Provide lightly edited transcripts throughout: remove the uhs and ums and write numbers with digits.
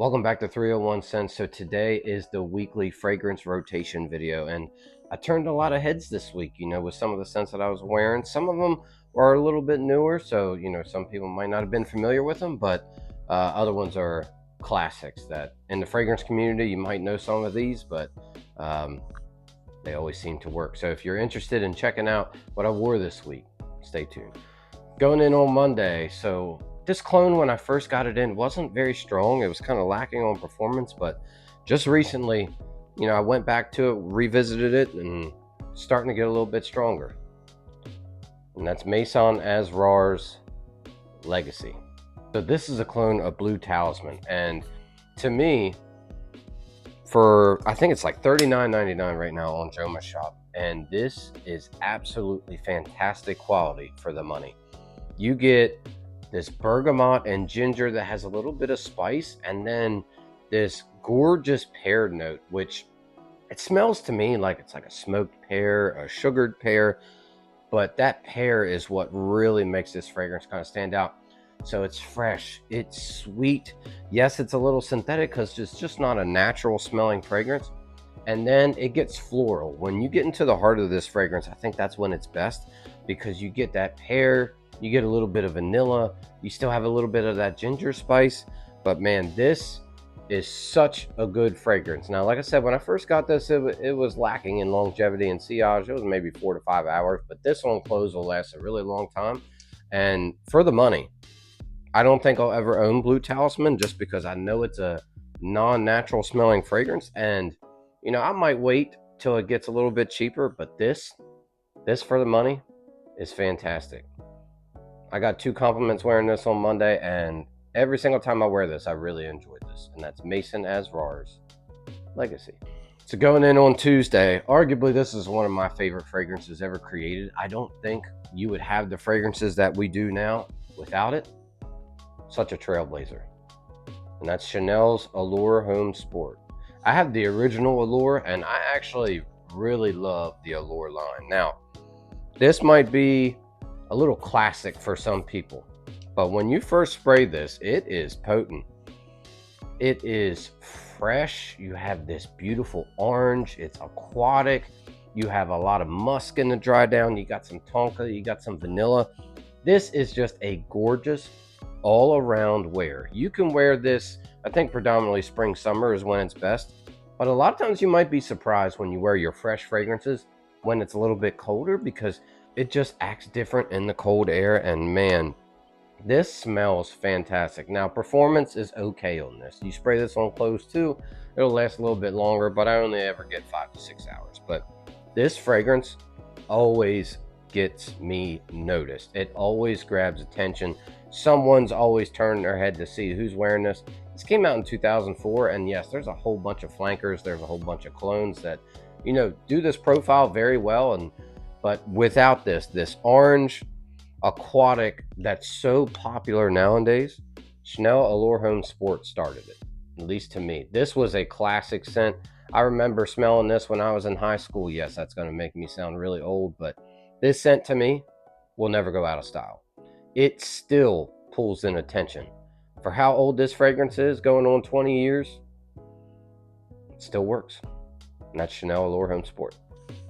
Welcome back to 301 Scents. So today is the weekly fragrance rotation video, and I turned a lot of heads this week, with some of the scents that I was wearing. Some of them are a little bit newer, so, some people might not have been familiar with them, but other ones are classics that in the fragrance community, you might know some of these, but they always seem to work. So if you're interested in checking out what I wore this week, stay tuned. Going in on Monday, so this clone, when I first got it in, wasn't very strong. It was kind of lacking on performance, but just recently, I went back to it, revisited it, and starting to get a little bit stronger. And that's Maison Asrar's Legacy. So this is a clone of Blue Talisman, and to me, I think it's like $39.99 right now on Joma Shop, and this is absolutely fantastic quality for the money. You get this bergamot and ginger that has a little bit of spice, and then this gorgeous pear note, which it smells to me like it's like a smoked pear, a sugared pear, but that pear is what really makes this fragrance kind of stand out. So it's fresh, it's sweet. Yes, it's a little synthetic because it's just not a natural smelling fragrance. And then it gets floral. When you get into the heart of this fragrance, I think that's when it's best, because you get that pear, you get a little bit of vanilla, you still have a little bit of that ginger spice, but man, this is such a good fragrance. Now, like I said, when I first got this, it was lacking in longevity and sillage. It was maybe 4 to 5 hours, but this on close will last a really long time. And for the money, I don't think I'll ever own Blue Talisman, just because I know it's a non-natural smelling fragrance, and I might wait till it gets a little bit cheaper, but this for the money is fantastic. I got 2 compliments wearing this on Monday, and every single time I wear this, I really enjoyed this. And that's Maison Asrar's Legacy. So going in on Tuesday, arguably this is one of my favorite fragrances ever created. I don't think you would have the fragrances that we do now without it. Such a trailblazer. And that's Chanel's Allure Home Sport. I have the original Allure, and I actually really love the Allure line. Now, this might be a little classic for some people, but when you first spray this, it is potent. It is fresh. You have this beautiful orange. It's aquatic. You have a lot of musk in the dry down. You got some tonka. You got some vanilla. This is just a gorgeous all around wear. You can wear this, I think predominantly spring, summer is when it's best, but a lot of times you might be surprised when you wear your fresh fragrances when it's a little bit colder, because it just acts different in the cold air. And man, this smells fantastic. Now, performance is okay on this. You spray this on clothes too, it'll last a little bit longer, but I only ever get 5 to 6 hours. But this fragrance always gets me noticed. It always grabs attention. Someone's always turning their head to see who's wearing this. This came out in 2004, and yes, there's a whole bunch of flankers. There's a whole bunch of clones that, do this profile very well, but without this orange aquatic that's so popular nowadays, Chanel Allure Home Sport started it, at least to me. This was a classic scent. I remember smelling this when I was in high school. Yes, that's going to make me sound really old, but this scent to me will never go out of style. It still pulls in attention. For how old this fragrance is, going on 20 years, it still works. And that's Chanel Allure Home Sport.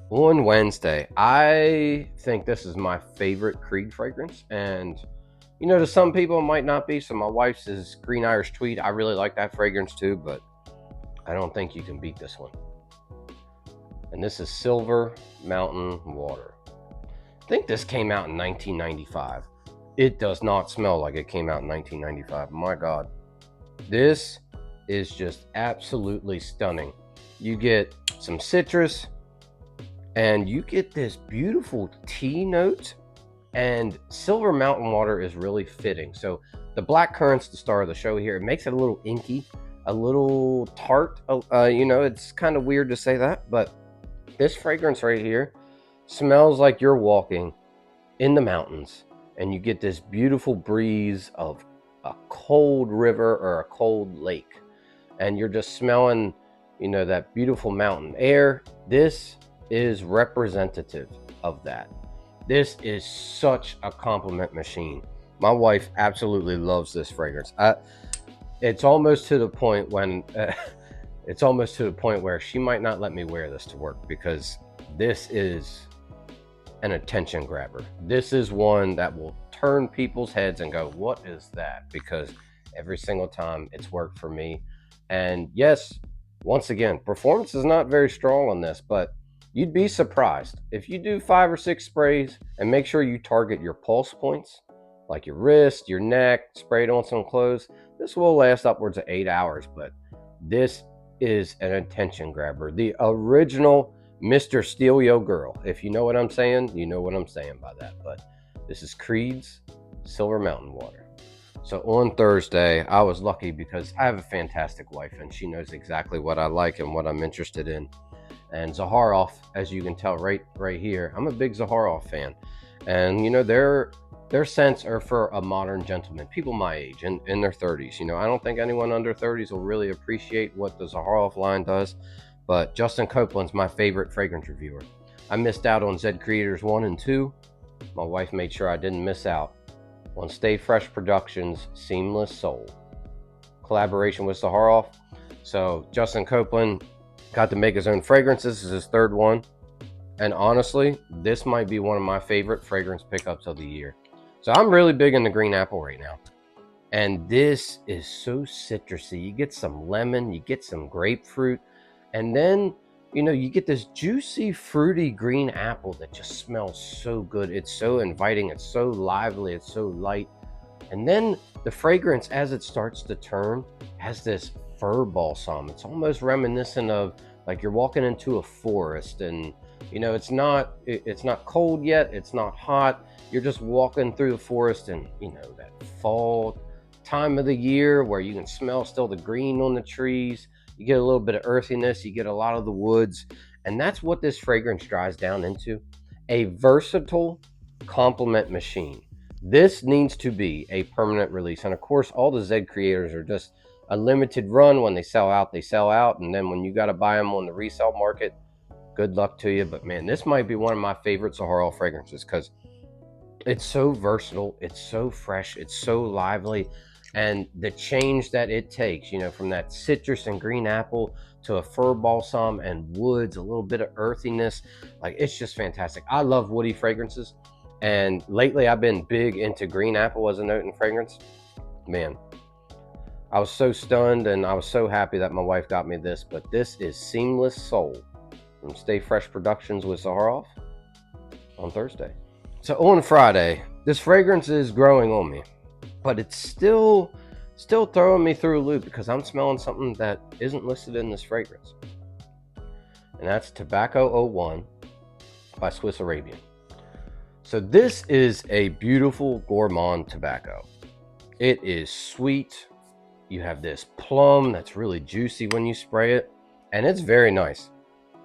On Wednesday, I think this is my favorite Creed fragrance, and to some people it might not be. So my wife's is Green Irish Tweed. I really like that fragrance too, but I don't think you can beat this one. And this is Silver Mountain Water. I think this came out in 1995. It does not smell like it came out in 1995. My God. This is just absolutely stunning. You get some citrus, and you get this beautiful tea note, and Silver Mountain Water is really fitting. So the black currant's the star of the show here. It makes it a little inky, a little tart. It's kind of weird to say that, but this fragrance right here smells like you're walking in the mountains, and you get this beautiful breeze of a cold river or a cold lake, and you're just smelling, that beautiful mountain air. This is representative of that. This is such a compliment machine. My wife absolutely loves this fragrance. it's almost to the point when it's almost to the point where she might not let me wear this to work, because this is an attention grabber. This is one that will turn people's heads and go, what is that? Because every single time it's worked for me. And yes, once again, performance is not very strong on this, but you'd be surprised if you do 5 or 6 sprays and make sure you target your pulse points, like your wrist, your neck, spray it on some clothes. This will last upwards of 8 hours, but this is an attention grabber. The original Mr. Steal Yo Girl. If you know what I'm saying, you know what I'm saying by that. But this is Creed's Silver Mountain Water. So on Thursday, I was lucky because I have a fantastic wife and she knows exactly what I like and what I'm interested in. And Zaharoff, as you can tell right here, I'm a big Zaharoff fan. And you know, their scents are for a modern gentleman, people my age, in their 30s. You know, I don't think anyone under 30s will really appreciate what the Zaharoff line does. But Justin Copeland's my favorite fragrance reviewer. I missed out on Zed Creators 1 and 2. My wife made sure I didn't miss out on Stay Fresh Productions' Seamless Soul collaboration with Zaharoff. So Justin Copeland got to make his own fragrances. This is his 3rd one. And honestly, this might be one of my favorite fragrance pickups of the year. So I'm really big into green apple right now. And this is so citrusy. You get some lemon, you get some grapefruit, and then, you know, you get this juicy, fruity green apple that just smells so good. It's so inviting, it's so lively, it's so light. And then the fragrance, as it starts to turn, has this fir balsam. It's almost reminiscent of like you're walking into a forest, and you know, it's not cold yet, it's not hot. You're just walking through the forest, and you know, that fall time of the year where you can smell still the green on the trees. You get a little bit of earthiness, you get a lot of the woods, and that's what this fragrance dries down into. A versatile compliment machine. This needs to be a permanent release. And of course, all the Zed Creators are just a limited run. When they sell out, they sell out. And then when you got to buy them on the resale market, good luck to you. But man, this might be one of my favorite Zaharoff fragrances because it's so versatile, it's so fresh, it's so lively. And the change that it takes, you know, from that citrus and green apple to a fir balsam and woods, a little bit of earthiness, like it's just fantastic. I love woody fragrances, and lately I've been big into green apple as a note in fragrance. Man, I was so stunned and I was so happy that my wife got me this. But this is Seamless Soul from Stay Fresh Productions with Zaharoff on Thursday. So on Friday, this fragrance is growing on me, but it's still throwing me through a loop because I'm smelling something that isn't listed in this fragrance. And that's Tobacco 01 by Swiss Arabian. So this is a beautiful gourmand tobacco. It is sweet. You have this plum that's really juicy when you spray it, and it's very nice.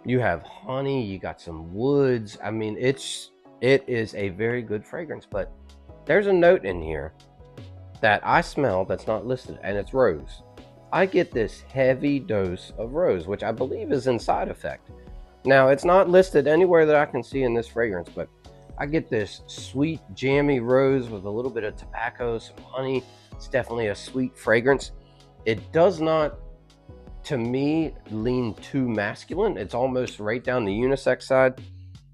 You have honey, you got some woods. I mean, it is a very good fragrance, but there's a note in here that I smell that's not listed, and it's rose. I get this heavy dose of rose, which I believe is in side effect. Now, it's not listed anywhere that I can see in this fragrance, but I get this sweet, jammy rose with a little bit of tobacco, some honey. It's definitely a sweet fragrance. It does not, to me, lean too masculine. It's almost right down the unisex side.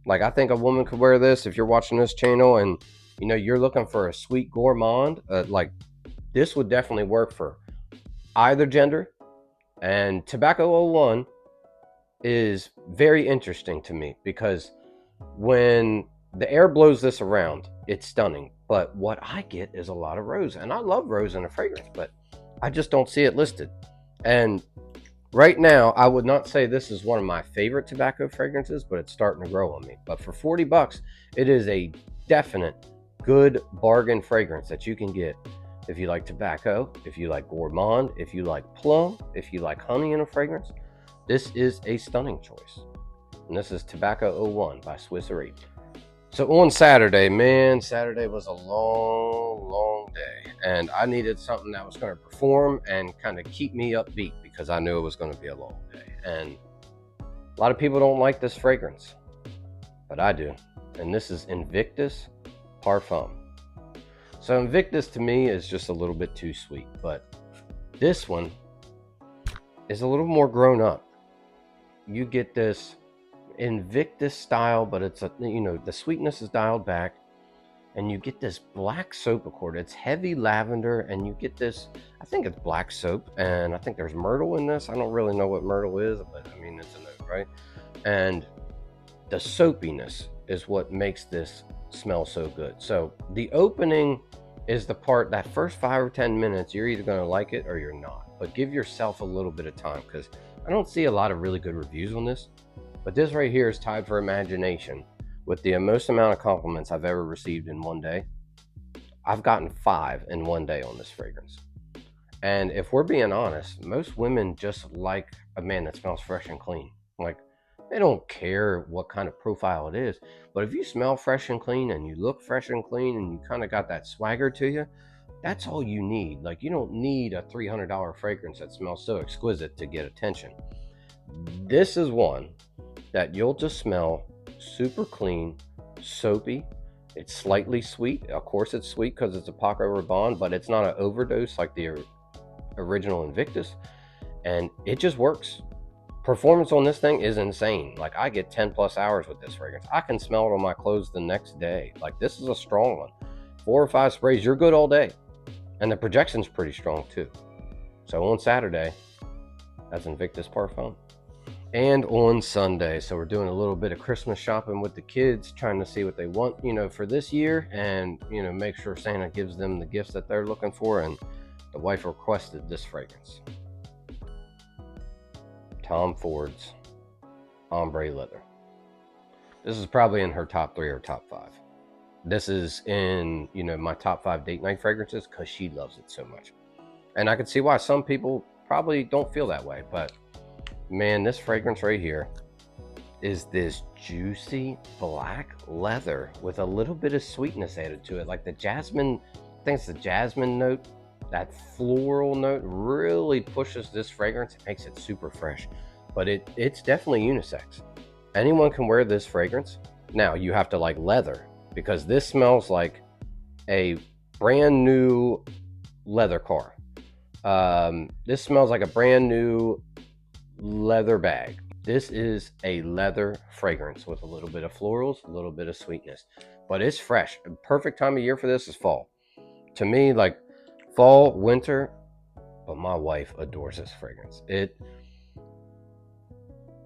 Like, I think a woman could wear this if you're watching this channel and you know you're looking for a sweet gourmand. Like, this would definitely work for either gender. And Tobacco 01 is very interesting to me because when the air blows this around, it's stunning. But what I get is a lot of rose, and I love rose in a fragrance, but I just don't see it listed. And right now, I would not say this is one of my favorite tobacco fragrances, but it's starting to grow on me. But for $40, it is a definite good bargain fragrance that you can get if you like tobacco, if you like gourmand, if you like plum, if you like honey in a fragrance. This is a stunning choice. And this is Tobacco 01 by Swiss Arabian. So on Saturday, man, Saturday was a long day, and I needed something that was going to perform and kind of keep me upbeat because I knew it was going to be a long day. And a lot of people don't like this fragrance, but I do. And this is Invictus Parfum. So Invictus to me is just a little bit too sweet, but This one is a little more grown up. You get this Invictus style, but it's the sweetness is dialed back, and you get this black soap accord. It's heavy lavender, and you get this, I think it's black soap, and I think there's myrtle in this. I don't really know what myrtle is, but I mean, it's a note, right? And the soapiness is what makes this smell so good. So the opening is the part, that first 5 or 10 minutes, you're either going to like it or you're not. But give yourself a little bit of time, because I don't see a lot of really good reviews on this. But this right here is tied for imagination with the most amount of compliments I've ever received in one day. I've gotten 5 in one day on this fragrance. And if we're being honest, most women just like a man that smells fresh and clean. Like, they don't care what kind of profile it is. But if you smell fresh and clean and you look fresh and clean and you kind of got that swagger to you, that's all you need. Like, you don't need a $300 fragrance that smells so exquisite to get attention. This is one that you'll just smell super clean, soapy. It's slightly sweet. Of course it's sweet because it's a Paco Rabanne, but it's not an overdose like the original Invictus. And it just works. Performance on this thing is insane. Like, I get 10 plus hours with this fragrance. I can smell it on my clothes the next day. Like, this is a strong one. 4 or 5 sprays, you're good all day. And the projection's pretty strong too. So on Saturday, that's Invictus Parfum. And on Sunday, so we're doing a little bit of Christmas shopping with the kids, trying to see what they want, for this year, and make sure Santa gives them the gifts that they're looking for. And the wife requested this fragrance, Tom Ford's Ombre Leather. This is probably in her top 3 or top 5. This is in my top 5 date night fragrances because she loves it so much, and I can see why some people probably don't feel that way. But man, this fragrance right here is this juicy black leather with a little bit of sweetness added to it. Like the jasmine, I think it's the jasmine note, that floral note really pushes this fragrance. It makes it super fresh, but it's definitely unisex. Anyone can wear this fragrance. Now you have to like leather, because this smells like a brand new leather car. This smells like a brand new leather bag. This is a leather fragrance with a little bit of florals, a little bit of sweetness, but it's fresh. Perfect time of year for this is fall. To me, like fall, winter, but my wife adores this fragrance.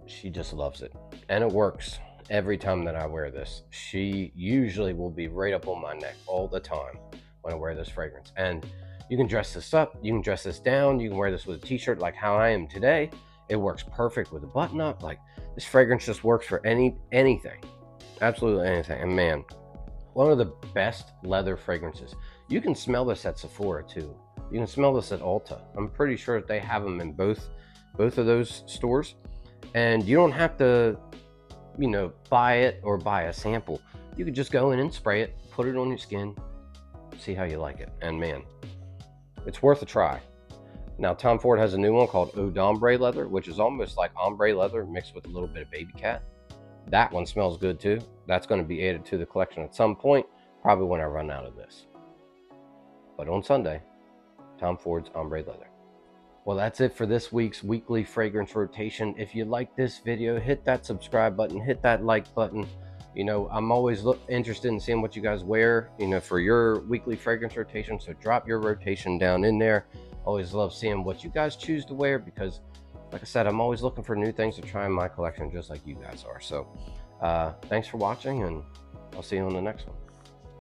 She just loves it, and it works every time that I wear this. She usually will be right up on my neck all the time when I wear this fragrance. And you can dress this up, you can dress this down, you can wear this with a t-shirt like how I am today. It works perfect with a button up. Like, this fragrance just works for anything, absolutely anything. And man, one of the best leather fragrances. You can smell this at Sephora too. You can smell this at Ulta. I'm pretty sure that they have them in both of those stores. And you don't have to, buy it or buy a sample. You could just go in and spray it, put it on your skin, see how you like it. And man, it's worth a try. Now, Tom Ford has a new one called Eau d'Ombre Leather, which is almost like ombre leather mixed with a little bit of baby cat. That one smells good too. That's going to be added to the collection at some point, probably when I run out of this. But on Sunday, Tom Ford's Ombre Leather. Well, that's it for this week's weekly fragrance rotation. If you like this video, hit that subscribe button, hit that like button. I'm always interested in seeing what you guys wear, for your weekly fragrance rotation. So drop your rotation down in there. Always love seeing what you guys choose to wear, because like I said, I'm always looking for new things to try in my collection, just like you guys are. So thanks for watching, and I'll see you on the next one.